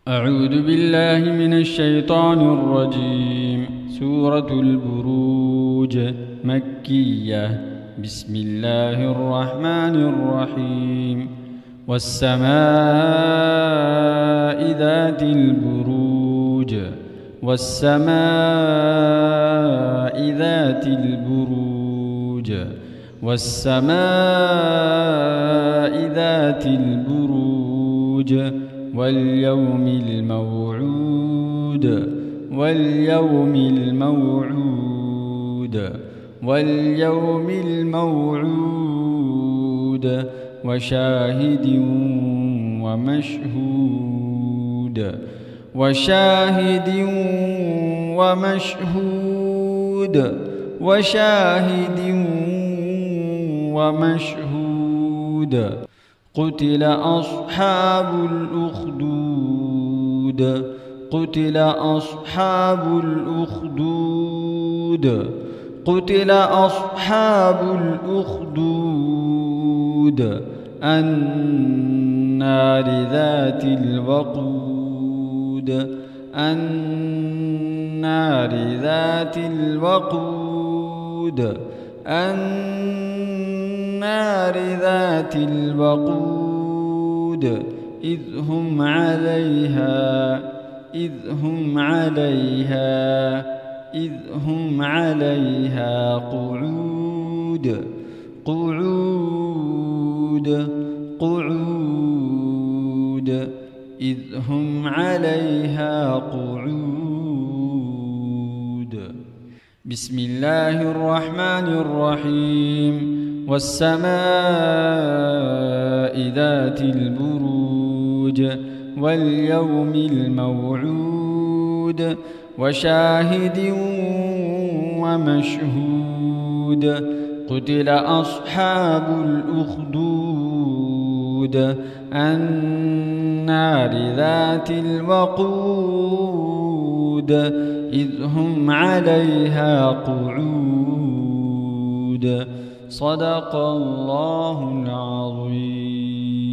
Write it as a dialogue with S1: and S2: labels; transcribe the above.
S1: أعوذ بالله من الشيطان الرجيم. سورة البروج مكية. بسم الله الرحمن الرحيم. والسماء ذات البروج والسماء ذات البروج والسماء ذات البروج واليوم الموعود واليوم الموعود واليوم الموعود وشاهد ومشهود وشاهد ومشهود وشاهد ومشهود. قتل أصحاب الأخدود قتل أصحاب الأخدود قتل أصحاب الأخدود النار ذات الوقود النار ذات الوقود النار ذات الوقود إذ هم عليها قعود إذ هم عليها قعود. بسم الله الرحمن الرحيم. والسماء ذات البروج واليوم الموعود وشاهد ومشهود. قتل أصحاب الأخدود النار ذات الوقود إذ هم عليها قعود. صدق الله العظيم.